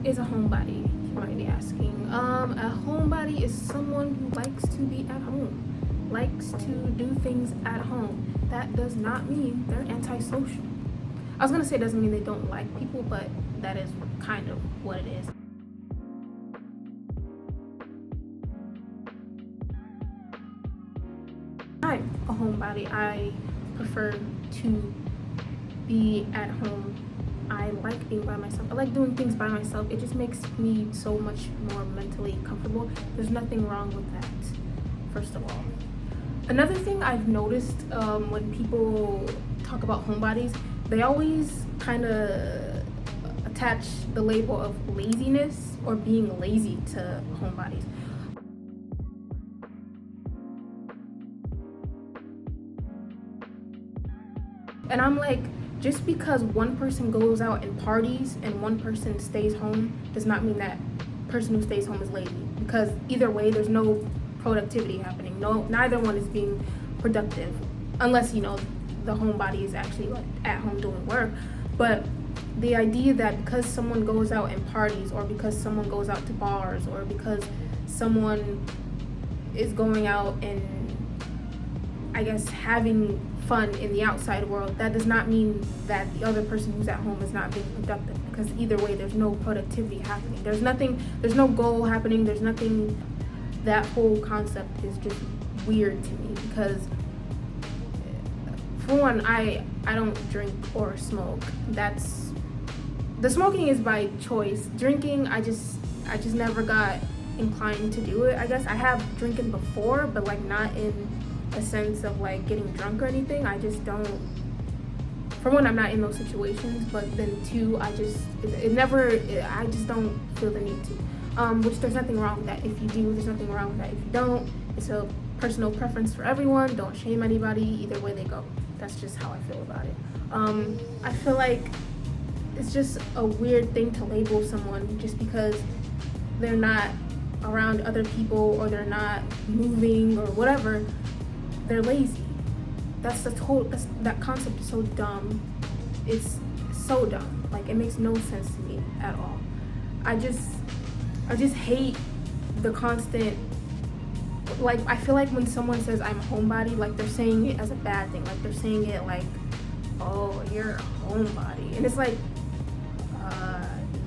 is a homebody, you might be asking? A homebody is someone who likes to be at home, likes to do things at home. That does not mean they're antisocial. I was gonna say it doesn't mean they don't like people, but that is kind of what it is. I'm a homebody. I prefer to be at home. I like being by myself. I like doing things by myself. It just makes me so much more mentally comfortable. There's nothing wrong with that, first of all. Another thing I've noticed when people talk about homebodies, they always kind of attach the label of laziness or being lazy to homebodies. And I'm like, just because one person goes out and parties and one person stays home does not mean that person who stays home is lazy, because either way there's no productivity happening. Neither one is being productive, unless the homebody is actually like at home doing work. But the idea that because someone goes out and parties, or because someone goes out to bars, or because someone is going out and I guess having fun in the outside world, that does not mean that the other person who's at home is not being productive, because either way there's no productivity happening. There's no goal happening. There's nothing. That whole concept is just weird to me, because for one, I don't drink or smoke. The smoking is by choice. Drinking, I just never got inclined to do it. I guess I have drinking before, but like not in a sense of like getting drunk or anything. I just don't. For one, I'm not in those situations, but then two, I just don't feel the need to. Which there's nothing wrong with that if you do. There's nothing wrong with that if you don't. It's a personal preference for everyone. Don't shame anybody. Either way they go. That's just how I feel about it. I feel like it's just a weird thing to label someone just because they're not around other people or they're not moving or whatever. They're lazy. That concept is so dumb. It's so dumb. Like, it makes no sense to me at all. I just hate the constant, like, I feel like when someone says I'm a homebody, like they're saying it as a bad thing. Like they're saying it like, oh, you're a homebody. And it's like,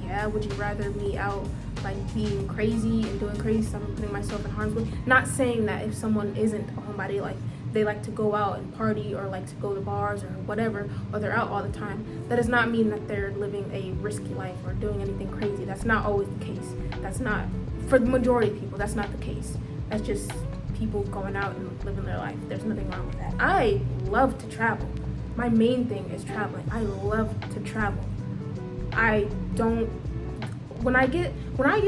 yeah, would you rather me out like being crazy and doing crazy stuff and putting myself in harm's way? Not saying that if someone isn't a homebody, like they like to go out and party or like to go to bars or whatever, or they're out all the time, that does not mean that they're living a risky life or doing anything crazy. That's not always the case. That's not, for the majority of people, that's not the case. That's just people going out and living their life. There's nothing wrong with that. I love to travel. My main thing is traveling. I love to travel. When I get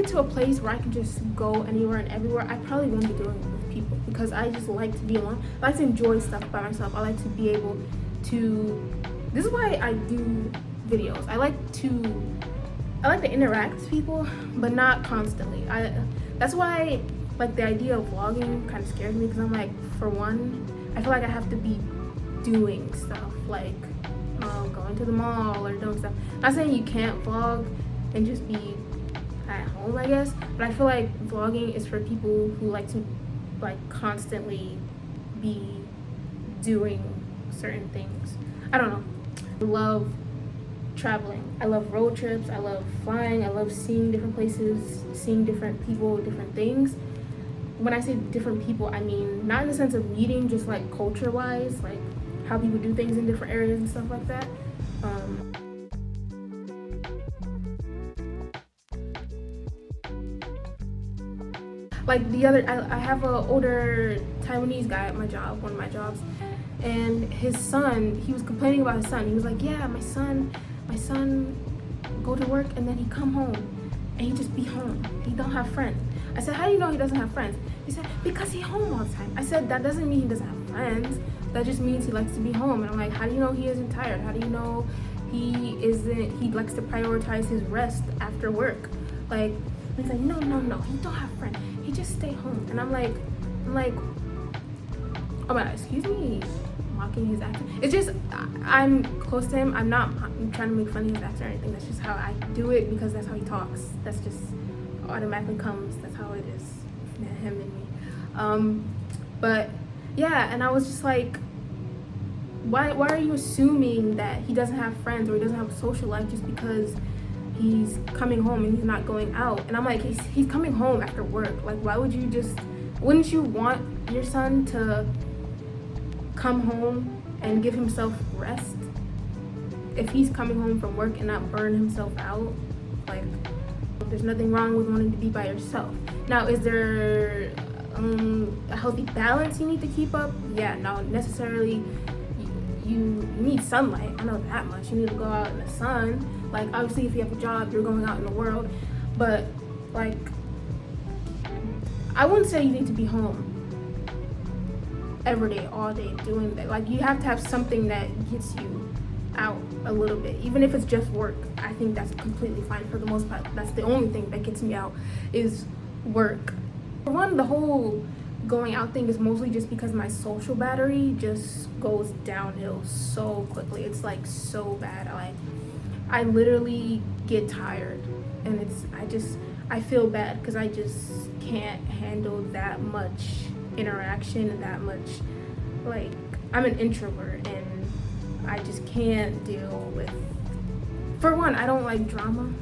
to a place where I can just go anywhere and everywhere, I probably won't be doing it with people, because I just like to be alone. I like to enjoy stuff by myself. I like to be able to, this is why I do videos. I like to interact with people, but not constantly. That's why like the idea of vlogging kind of scares me, because I'm like, for one, I feel like I have to be doing stuff, like going to the mall or doing stuff. Not saying you can't vlog and just be at home, I guess, but I feel like vlogging is for people who like to like constantly be doing certain things. I don't know. I love traveling. I love road trips. I love flying. I love seeing different places, seeing different people, different things. When I say different people, I mean not in the sense of meeting, just like culture-wise, like how people do things in different areas and stuff like that. Like I have an older Taiwanese guy at my job, one of my jobs, and his son, he was complaining about his son. He was like, yeah, my son go to work and then he come home and he just be home. He don't have friends. I said, how do you know he doesn't have friends? He said, because he home all the time. I said, that doesn't mean he doesn't have friends. That just means he likes to be home. And I'm like, how do you know he isn't tired? How do you know he likes to prioritize his rest after work? Like, he's like, no, he don't have friends. He just stay home. And I'm like, oh my god, excuse me, mocking his accent. It's just I'm close to him. I'm trying to make fun of his accent or anything. That's just how I do it because that's how he talks. That's just automatically comes. That's how it is. Him and me. But yeah, and I was just like, why are you assuming that he doesn't have friends or he doesn't have a social life just because he's coming home and he's not going out? And I'm like, he's coming home after work. Like, why would you just, wouldn't you want your son to come home and give himself rest? If he's coming home from work and not burn himself out, like, there's nothing wrong with wanting to be by yourself. Now, is there a healthy balance you need to keep up? Yeah, no, necessarily. You need sunlight. I know that much. You need to go out in the sun. Like, obviously, if you have a job, you're going out in the world. But, like, I wouldn't say you need to be home every day, all day, doing that. Like, you have to have something that gets you out a little bit. Even if it's just work, I think that's completely fine for the most part. That's the only thing that gets me out is work. For one, the whole going out thing is mostly just because my social battery just goes downhill so quickly. It's like so bad. I literally get tired, and I feel bad because I just can't handle that much interaction and that much, like, I'm an introvert and I just can't deal with, for one, I don't like drama.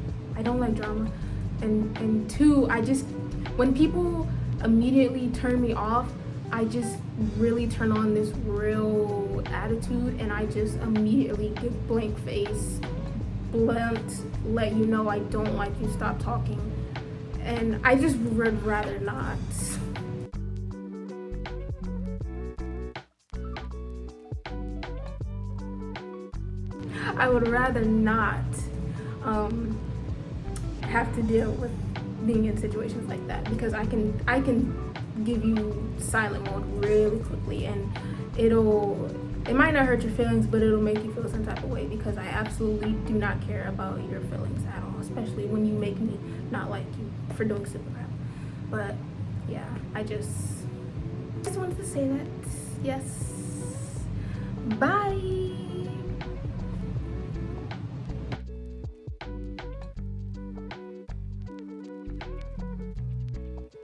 And two, when people immediately turn me off, I just really turn on this real attitude and I just immediately give blank face, blunt, let you know I don't like you, stop talking. And I just would rather not. I would rather not have to deal with being in situations like that, because I can give you silent mode really quickly, and it might not hurt your feelings, but it'll make you feel some type of way, because I absolutely do not care about your feelings at all, especially when you make me not like you for doing stupid crap. But yeah, I just wanted to say that. Yes. Bye.